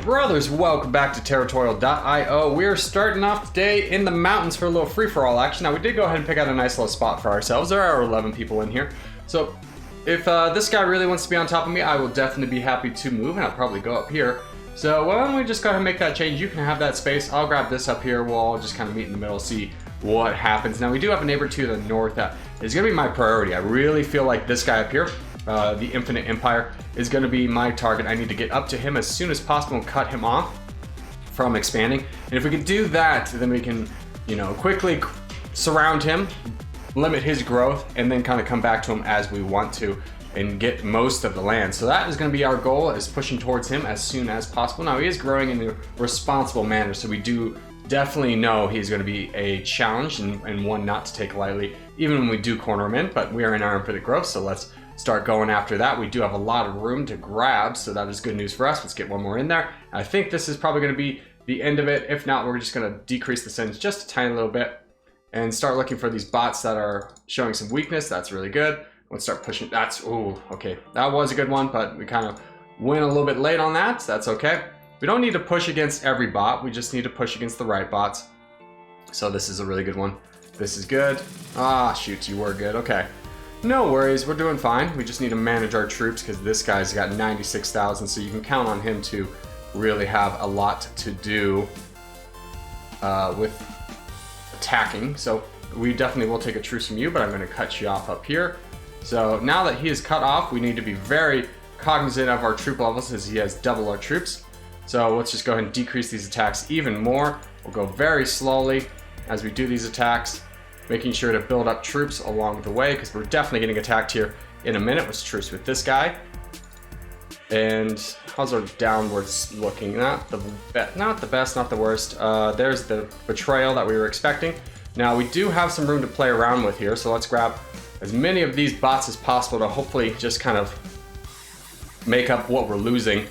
Brothers, welcome back to Territorial.io. We're starting off today in the mountains for a little free-for-all action. Now, we did go ahead and pick out a nice little spot for ourselves. There are 11 people in here. So, if this guy really wants to be on top of me, I will definitely be happy to move, and I'll probably go up here. So, why don't we just go ahead and make that change? You can have that space. I'll grab this up here. We'll all just kind of meet in the middle, see what happens. Now, we do have a neighbor to the north that is going to be my priority. I really feel like this guy up here, the Infinite Empire, is going to be my target. I need to get up to him as soon as possible and cut him off from expanding. And if we can do that, then we can, quickly surround him, limit his growth, and then kind of come back to him as we want to and get most of the land. So that is going to be our goal, is pushing towards him as soon as possible. Now, he is growing in a responsible manner, so we do definitely know he's going to be a challenge and one not to take lightly, even when we do corner him in, but we are in our infinite growth, so let's start going after that. We do have a lot of room to grab, so that is good news for us. Let's get one more in there. I think this is probably going to be the end of it. If not, we're just going to decrease the sends just a tiny little bit and start looking for these bots that are showing some weakness. That's really good. Let's start pushing. Okay. That was a good one, but we kind of went a little bit late on that, so that's okay. We don't need to push against every bot. We just need to push against the right bots. So this is a really good one. This is good. Ah, shoot, you were good. Okay. No worries, we're doing fine. We just need to manage our troops because this guy's got 96,000, so you can count on him to really have a lot to do with attacking. So we definitely will take a truce from you, but I'm going to cut you off up here. So now that he is cut off, we need to be very cognizant of our troop levels as he has double our troops. So let's just go ahead and decrease these attacks even more. We'll go very slowly as we do these attacks, making sure to build up troops along the way because we're definitely getting attacked here in a minute. Let's truce with this guy. And how's our downwards looking? Not the best, not the worst. There's the betrayal that we were expecting. Now we do have some room to play around with here, so let's grab as many of these bots as possible to hopefully just kind of make up what we're losing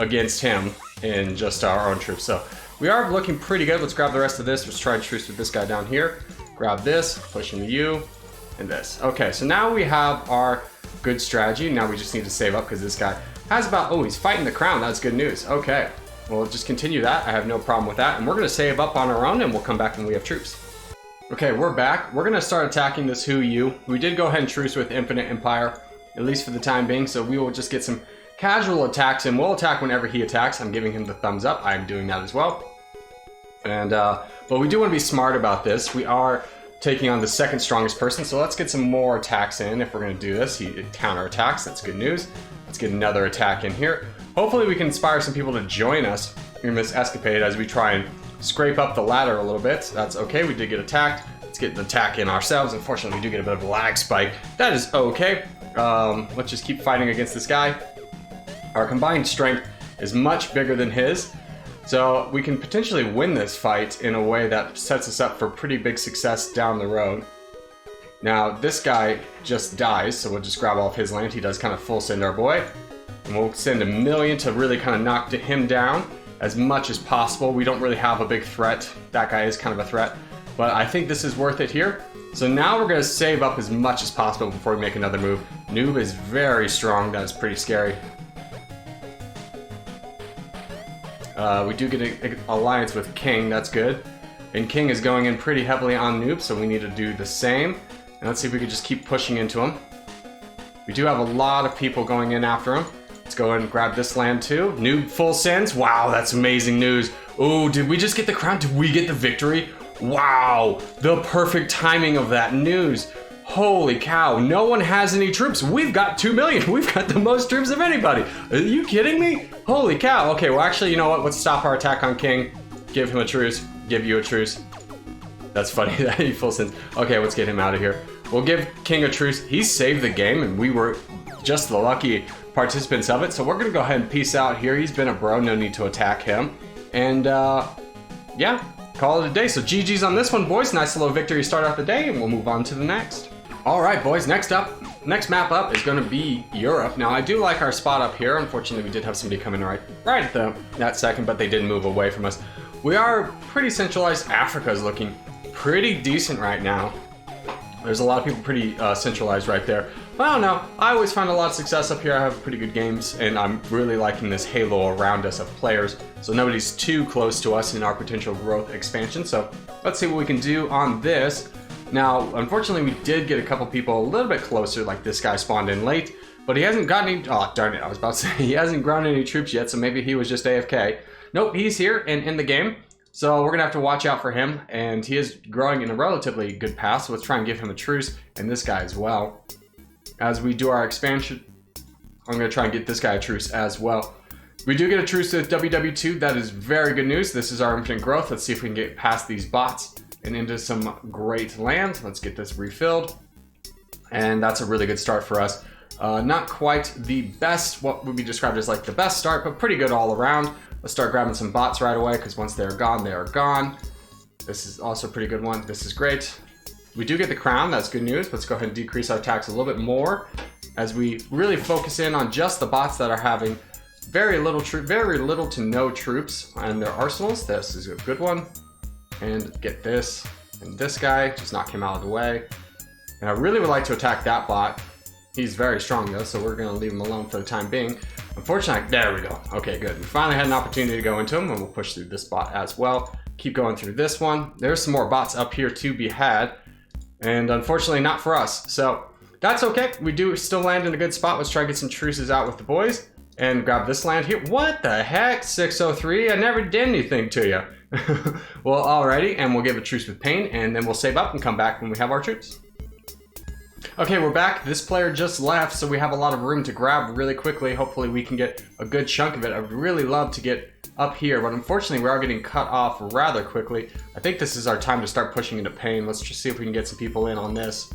against him in just our own troops. So we are looking pretty good. Let's grab the rest of this. Let's try and truce with this guy down here. Grab this, push into you, and this. Okay, so now we have our good strategy. Now we just need to save up because this guy has he's fighting the crown. That's good news. Okay, we'll just continue that. I have no problem with that. And we're going to save up on our own, and we'll come back when we have troops. Okay, we're back. We're going to start attacking this Who You. We did go ahead and truce with Infinite Empire, at least for the time being, so we will just get some casual attacks, and we'll attack whenever he attacks. I'm giving him the thumbs up. I'm doing that as well. And but we do want to be smart about this. We are taking on the second strongest person, so let's get some more attacks in if we're going to do this. He counterattacks. That's good news. Let's get another attack in here. Hopefully we can inspire some people to join us in this escapade as we try and scrape up the ladder a little bit. That's okay. We did get attacked. Let's get an attack in ourselves. Unfortunately, we do get a bit of a lag spike. That is okay. Let's just keep fighting against this guy. Our combined strength is much bigger than his, so we can potentially win this fight in a way that sets us up for pretty big success down the road. Now, this guy just dies, so we'll just grab all of his land. He does kind of full send our boy, and we'll send 1 million to really kind of knock him down as much as possible. We don't really have a big threat. That guy is kind of a threat, but I think this is worth it here. So now we're going to save up as much as possible before we make another move. Noob is very strong. That is pretty scary. We do get an alliance with King, that's good. And King is going in pretty heavily on Noob, so we need to do the same. And let's see if we can just keep pushing into him. We do have a lot of people going in after him. Let's go ahead and grab this land too. Noob full sends. Wow, that's amazing news. Oh, did we just get the crown? Did we get the victory? Wow, the perfect timing of that news. Holy cow, no one has any troops. We've got 2 million. We've got the most troops of anybody. Are you kidding me? Holy cow. Okay, well actually, you know what? Let's stop our attack on King. Give him a truce. Give you a truce. That's funny that he full sends. Okay, let's get him out of here. We'll give King a truce. He saved the game and we were just the lucky participants of it. So we're gonna go ahead and peace out here. He's been a bro, no need to attack him. And yeah, call it a day. So GG's on this one, boys. Nice little victory to start off the day, and we'll move on to the next. All right, boys, next map up is going to be Europe. Now, I do like our spot up here. Unfortunately, we did have somebody come in right at that second, but they did move away from us. We are pretty centralized. Africa is looking pretty decent right now. There's a lot of people pretty centralized right there. But I don't know, I always find a lot of success up here. I have pretty good games, and I'm really liking this halo around us of players, so nobody's too close to us in our potential growth expansion. So let's see what we can do on this. Now, unfortunately, we did get a couple people a little bit closer, like this guy spawned in late, but he hasn't gotten any, oh darn it, I was about to say, he hasn't grown any troops yet, so maybe he was just AFK. Nope, he's here and in the game. So we're gonna have to watch out for him, and he is growing in a relatively good path, so let's try and give him a truce, and this guy as well. As we do our expansion, I'm gonna try and get this guy a truce as well. We do get a truce with WW2, that is very good news. This is our infinite growth. Let's see if we can get past these bots and into some great land. Let's get this refilled, and that's a really good start for us. Not quite the best, what would be described as like the best start, but pretty good all around. Let's start grabbing some bots right away, because once they're gone, they are gone. This is also a pretty good one. This is great. We do get the crown, that's good news. Let's go ahead and decrease our tax a little bit more as we really focus in on just the bots that are having very little to no troops and their arsenals. This is a good one. And get this, and this guy, just knock him out of the way. And I really would like to attack that bot. He's very strong though, so we're gonna leave him alone for the time being. Unfortunately, there we go. Okay, good. We finally had an opportunity to go into him, and we'll push through this bot as well. Keep going through this one. There's some more bots up here to be had, and unfortunately not for us. So that's okay. We do still land in a good spot. Let's try and get some truces out with the boys and grab this land here. What the heck, 603? I never did anything to you. Well, alrighty, and we'll give a truce with pain, and then we'll save up and come back when we have our troops. Okay, we're back. This player just left, so we have a lot of room to grab really quickly. Hopefully we can get a good chunk of it. I would really love to get up here, but unfortunately we are getting cut off rather quickly. I think this is our time to start pushing into pain. Let's just see if we can get some people in on this.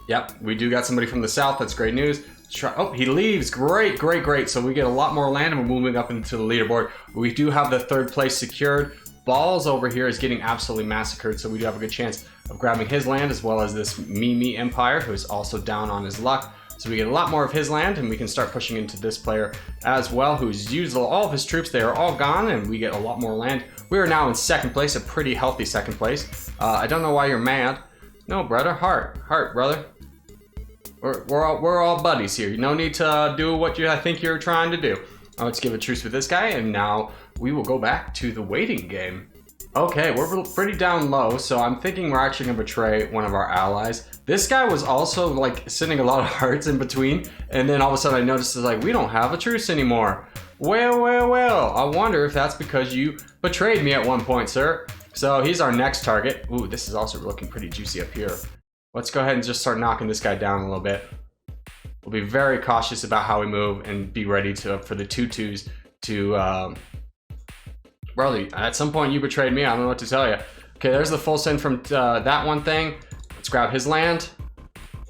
Yep, we do got somebody from the south. That's great news. Let's try. Oh, he leaves. Great, great, great. So we get a lot more land, and we're moving up into the leaderboard. We do have the third place secured. Balls over here is getting absolutely massacred, so we do have a good chance of grabbing his land, as well as this Mimi Empire, who is also down on his luck. So we get a lot more of his land, and we can start pushing into this player as well, who's used all of his troops. They are all gone, and we get a lot more land. We are now in second place, a pretty healthy second place. I don't know why you're mad. No, brother, heart, brother. We're all buddies here. No need to do what I think you're trying to do. Let's give a truce with this guy, and now we will go back to the waiting game. Okay, we're pretty down low, so I'm thinking we're actually gonna betray one of our allies. This guy was also like sending a lot of hearts in between, and then all of a sudden I noticed it's like, we don't have a truce anymore. Well, I wonder if that's because you betrayed me at one point, sir. So he's our next target. Ooh, this is also looking pretty juicy up here. Let's go ahead and just start knocking this guy down a little bit. We'll be very cautious about how we move and be ready for the 2-2s to, brother, at some point you betrayed me. I don't know what to tell you. Okay, there's the full send from that one thing. Let's grab his land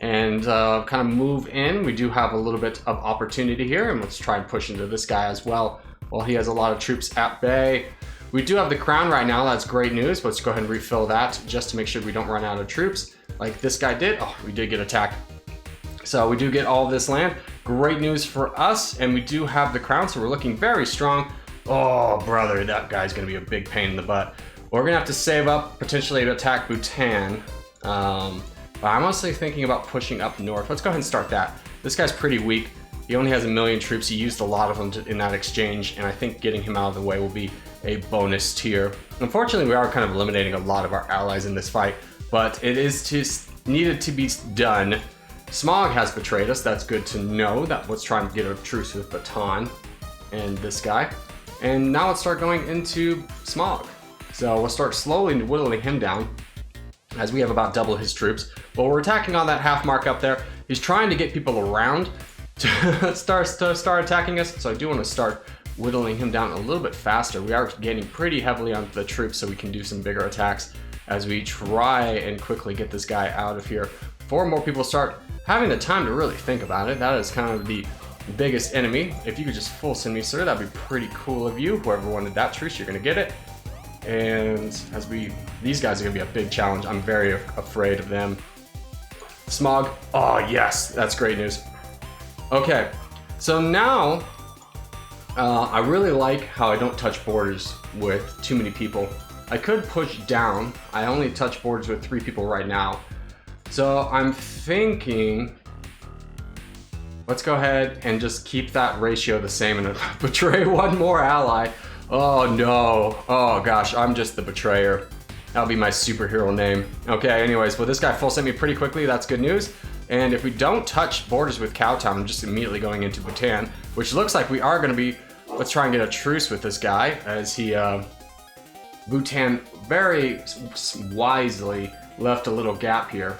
and kind of move in. We do have a little bit of opportunity here, and let's try and push into this guy as well. Well, he has a lot of troops at bay. We do have the crown right now. That's great news. Let's go ahead and refill that just to make sure we don't run out of troops like this guy did. Oh, we did get attacked. So we do get all of this land. Great news for us, and we do have the crown, so we're looking very strong. Oh, brother, that guy's gonna be a big pain in the butt. We're gonna have to save up, potentially to attack Bhutan. But I'm mostly thinking about pushing up north. Let's go ahead and start that. This guy's pretty weak. He only has 1 million troops. He used a lot of them in that exchange, and I think getting him out of the way will be a bonus tier. Unfortunately, we are kind of eliminating a lot of our allies in this fight, but it is just needed to be done. Smog has betrayed us. That's good to know. Let's try and get a truce with Baton and this guy. And now let's start going into Smog. So we'll start slowly whittling him down as we have about double his troops. But we're attacking on that half mark up there. He's trying to get people around to start attacking us. So I do want to start whittling him down a little bit faster. We are gaining pretty heavily onto the troops, so we can do some bigger attacks as we try and quickly get this guy out of here before more people start having the time to really think about it. That is kind of the biggest enemy. If you could just full send me, sir, that'd be pretty cool of you. Whoever wanted that truce, you're gonna get it. And these guys are gonna be a big challenge. I'm very afraid of them. Smog, oh yes, that's great news. Okay, so now I really like how I don't touch borders with too many people. I could push down. I only touch borders with 3 people right now. So I'm thinking, let's go ahead and just keep that ratio the same and betray one more ally. Oh no, oh gosh, I'm just the betrayer. That'll be my superhero name. Okay, anyways, well this guy full sent me pretty quickly, that's good news. And if we don't touch borders with Cowtown, I'm just immediately going into Bhutan, which looks like we are gonna be, let's try and get a truce with this guy, as he, Bhutan very wisely left a little gap here.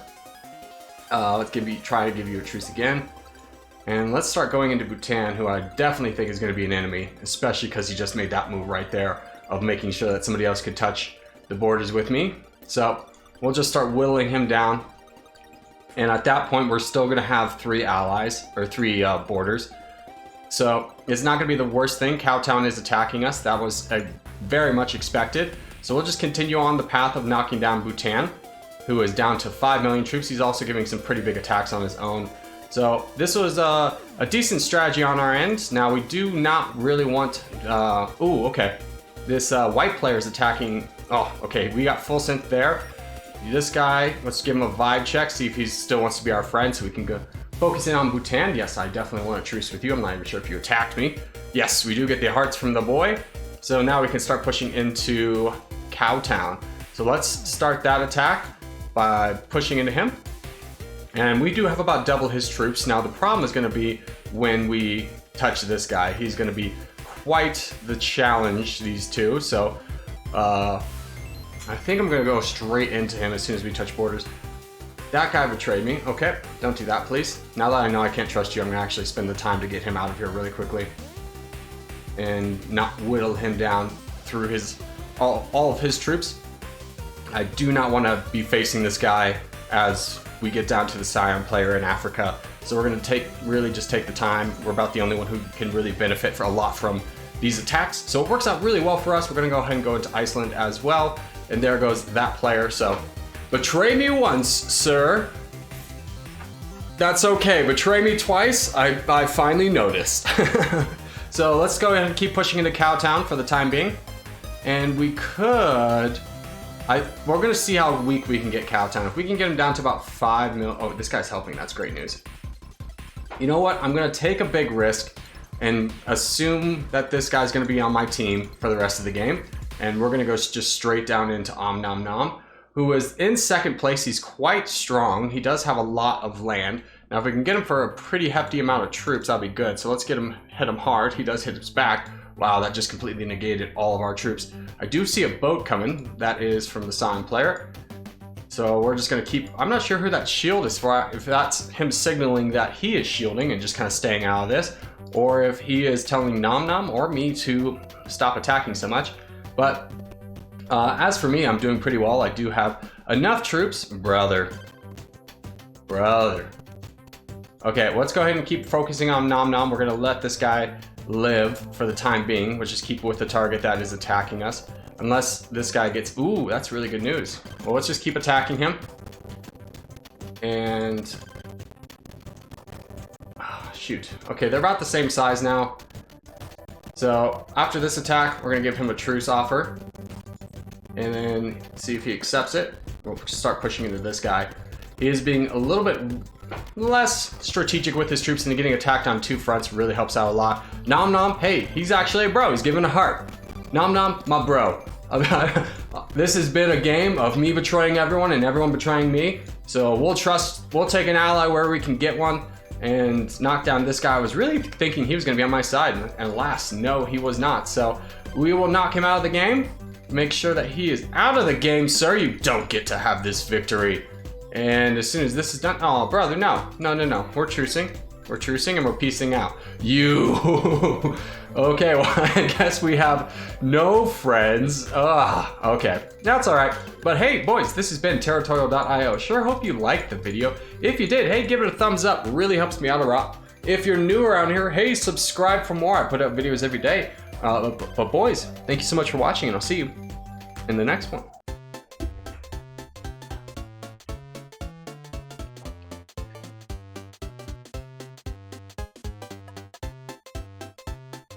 Let's try to give you a truce again. And let's start going into Bhutan, who I definitely think is going to be an enemy, especially because he just made that move right there of making sure that somebody else could touch the borders with me. So we'll just start whittling him down. And at that point, we're still going to have 3 allies, or 3 borders. So it's not going to be the worst thing. Cowtown is attacking us. That was very much expected. So we'll just continue on the path of knocking down Bhutan, who is down to 5 million troops. He's also giving some pretty big attacks on his own. So this was a decent strategy on our end. Now we do not really want, ooh, okay. This white player is attacking, oh, okay, we got full synth there. This guy, let's give him a vibe check, see if he still wants to be our friend so we can go focus in on Bhutan. Yes, I definitely want a truce with you. I'm not even sure if you attacked me. Yes, we do get the hearts from the boy. So now we can start pushing into Cowtown. So let's start that attack by pushing into him. And we do have about double his troops. Now the problem is going to be when we touch this guy. He's going to be quite the challenge, these two. So I think I'm going to go straight into him as soon as we touch borders. That guy betrayed me. Okay, don't do that, please. Now that I know I can't trust you, I'm going to actually spend the time to get him out of here really quickly. And not whittle him down through his all of his troops. I do not want to be facing this guy as we get down to the Scion player in Africa. So we're going to really just take the time. We're about the only one who can really benefit a lot from these attacks. So it works out really well for us. We're going to go ahead and go into Iceland as well. And there goes that player. So betray me once, sir. That's okay. Betray me twice. I finally noticed. So let's go ahead and keep pushing into Cowtown for the time being. And we could... we're going to see how weak we can get Cowtown. If we can get him down to about 5 mil... Oh, this guy's helping. That's great news. You know what? I'm going to take a big risk and assume that this guy's going to be on my team for the rest of the game. And we're going to go just straight down into Om Nom Nom, who is in second place. He's quite strong. He does have a lot of land. Now, if we can get him for a pretty hefty amount of troops, that'll be good. So let's hit him hard. He does hit his back. Wow, that just completely negated all of our troops. I do see a boat coming. That is from the Scion player. So we're just going to keep... I'm not sure who that shield is for. If that's him signaling that he is shielding and just kind of staying out of this. Or if he is telling Nom Nom or me to stop attacking so much. But as for me, I'm doing pretty well. I do have enough troops. Brother. Okay, let's go ahead and keep focusing on Nom Nom. We're going to let this guy live for the time being. We'll just keep with the target that is attacking us. Unless this guy gets... Ooh, that's really good news. Well, let's just keep attacking him. And... Oh, shoot. Okay, they're about the same size now. So, after this attack, we're going to give him a truce offer. And then see if he accepts it. We'll just start pushing into this guy. He is being a little bit less strategic with his troops, and getting attacked on 2 fronts really helps out a lot. Nom Nom, hey, he's actually a bro. He's giving a heart. Nom Nom, my bro. This has been a game of me betraying everyone and everyone betraying me. So we'll take an ally where we can get one and knock down this guy. I was really thinking he was going to be on my side, and alas, no, he was not. So we will knock him out of the game. Make sure that he is out of the game, sir. You don't get to have this victory. And as soon as this is done, oh, brother, no. We're trucing. We're trucing and we're piecing out. You. Okay, well, I guess we have no friends. Okay. That's all right. But hey, boys, this has been Territorial.io. Sure hope you liked the video. If you did, hey, give it a thumbs up. It really helps me out a lot. If you're new around here, hey, subscribe for more. I put up videos every day. But boys, thank you so much for watching, and I'll see you in the next one.